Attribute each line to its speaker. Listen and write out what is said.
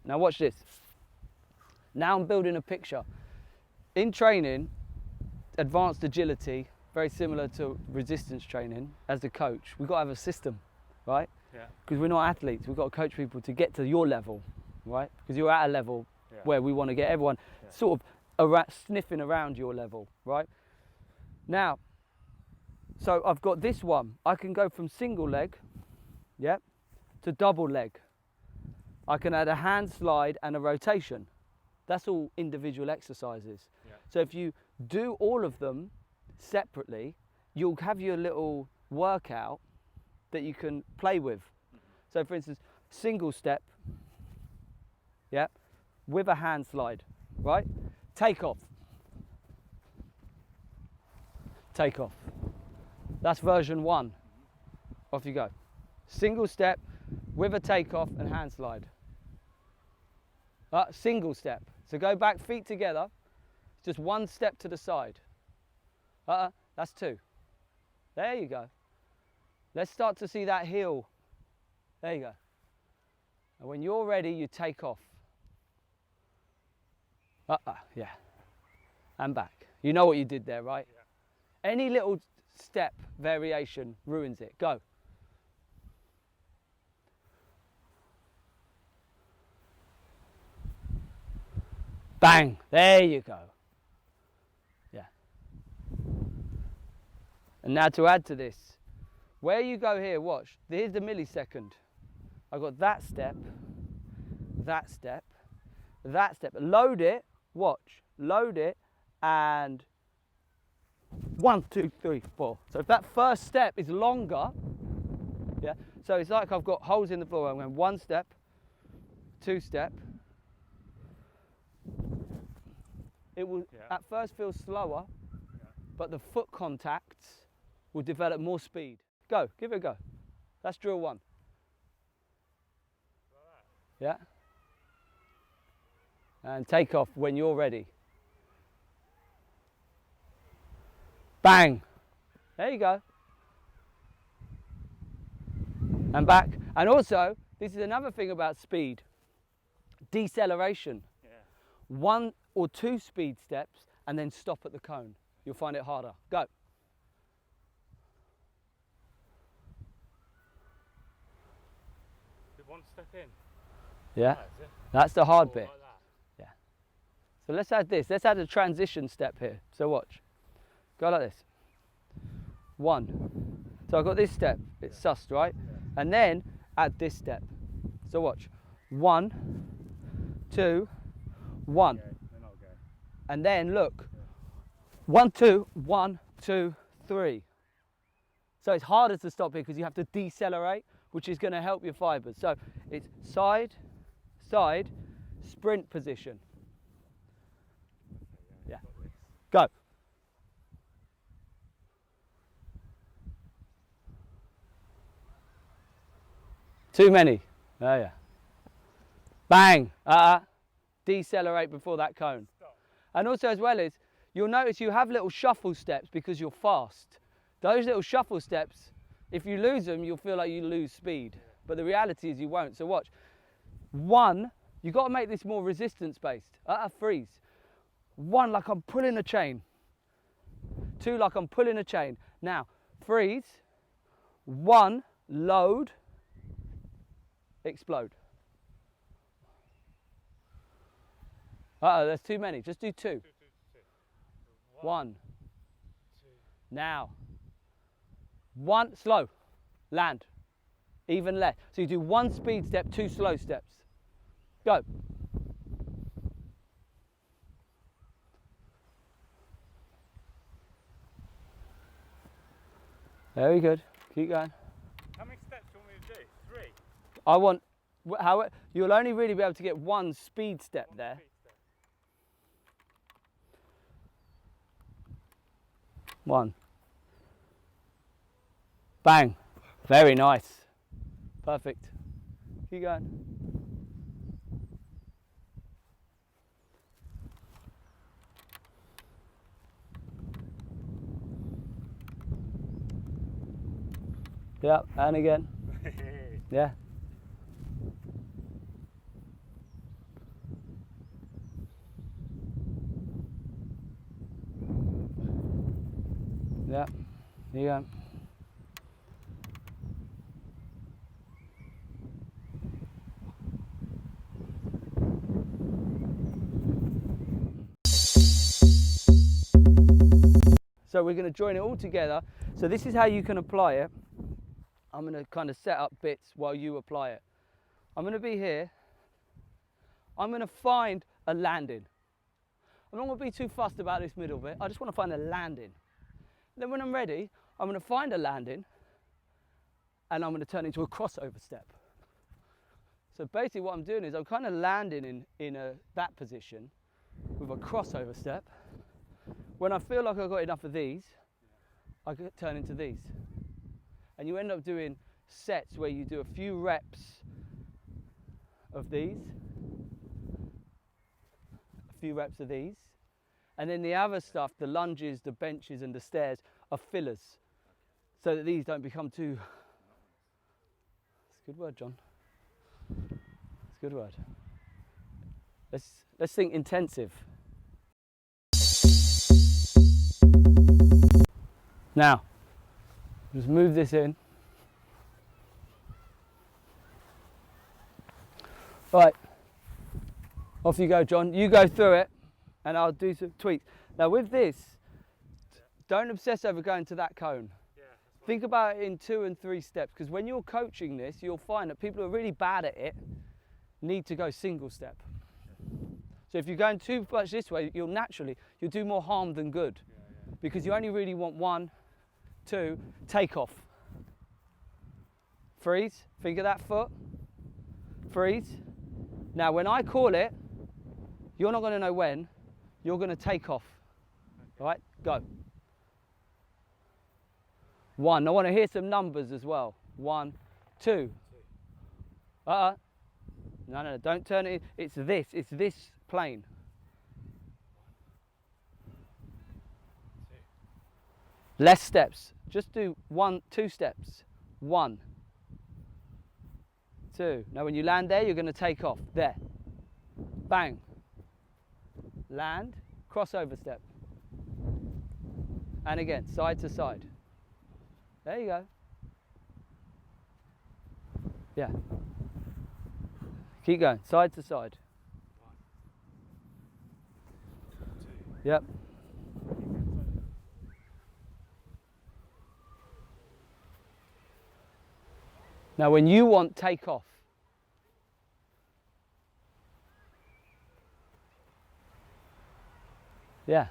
Speaker 1: Now watch this. Now I'm building a picture. In training, advanced agility, very similar to resistance training, as a coach, we've got to have a system, right? Yeah. Because we're not athletes, we've got to coach people to get to your level, right? Because you're at a level where we want to get everyone sort of sniffing around your level, right? Now, so I've got this one. I can go from single leg, to double leg. I can add a hand slide and a rotation. That's all individual exercises. Yeah. So if you do all of them separately, you'll have your little workout that you can play with. So for instance, single step, with a hand slide, right? Take off. Take off. That's version 1. Off you go. Single step with a takeoff and hand slide. Single step. So go back, feet together. Just one step to the side. That's 2. There you go. Let's start to see that heel. There you go. And when you're ready, you take off. Yeah. And back. You know what you did there, right? Yeah. Any little step variation ruins it. Go. Bang, there you go. Yeah. And now to add to this, where you go here, watch, here's the millisecond. I've got that step, that step, that step. Load it, watch, load it, and 1, 2, 3, 4. So if that first step is longer, so it's like I've got holes in the floor. I'm going 1 step, 2 step. It will at first feel slower, but the foot contacts will develop more speed. Go, give it a go. That's drill 1. Yeah. And take off when you're ready. Bang. There you go. And back. And also, this is another thing about speed. Deceleration. 1 or 2 speed steps and then stop at the cone. You'll find it harder. Go.
Speaker 2: One step in.
Speaker 1: Yeah. That's the hard bit. Like yeah. So let's add this. Let's add a transition step here. So watch. Go like this. 1. So I've got this step. It's sussed, right? Yeah. And then add this step. So watch. 1, 2, 1.
Speaker 2: Okay.
Speaker 1: And then look. 1, 2, 1, 2, 3. So it's harder to stop here because you have to decelerate, which is going to help your fibers. So it's side, side, sprint position. Yeah. Go. Too many. Oh yeah. Bang. Decelerate before that cone. And also as well as, you'll notice you have little shuffle steps because you're fast. Those little shuffle steps, if you lose them, you'll feel like you lose speed. But the reality is you won't. So watch. 1, you've got to make this more resistance based. Freeze. 1, like I'm pulling a chain. 2, like I'm pulling a chain. Now, freeze. 1, load, explode. There's too many. Just do 2. 1. 2. Now. 1, slow. Land. Even less. So you do 1 speed step, 2 slow steps. Go. Very good. Keep going.
Speaker 2: How many steps do you want me to do? 3?
Speaker 1: I want, you'll only really be able to get 1 speed step there. 1. Bang. Very nice. Perfect. Keep going. Yep, and again. Yeah. Yeah, here you go. So we're going to join it all together. So this is how you can apply it. I'm going to kind of set up bits while you apply it. I'm going to be here. I'm going to find a landing. I'm not going to be too fussed about this middle bit. I just want to find a landing. Then when I'm ready, I'm going to find a landing and I'm going to turn into a crossover step. So basically what I'm doing is I'm kind of landing in that position with a crossover step. When I feel like I've got enough of these, I can turn into these. And you end up doing sets where you do a few reps of these, a few reps of these, and then the other stuff, the lunges, the benches and the stairs, are fillers, so that these don't become too... That's a good word, John. That's a good word. Let's think intensive. Now, just move this in. Right, off you go, John. You go through it and I'll do some tweaks. Now with this, don't obsess over going to that cone. Think about it in 2 and 3 steps, because when you're coaching this, you'll find that people who are really bad at it need to go single step. So if you're going too much this way, you'll do more harm than good, because you only really want 1, 2, take off. Freeze, think of that foot, freeze. Now when I call it, you're not going to know when, you're going to take off. All right, go. 1, I want to hear some numbers as well. 1, 2. No, don't turn it, it's this plane. 2. Less steps, just do 1, 2 steps. 1, 2. Now when you land there, you're going to take off, there. Bang. Land, crossover step. And again, side to side. There you go. Yeah. Keep going, side to side.
Speaker 2: 1, 2.
Speaker 1: Yep. Now when you want take off, yeah,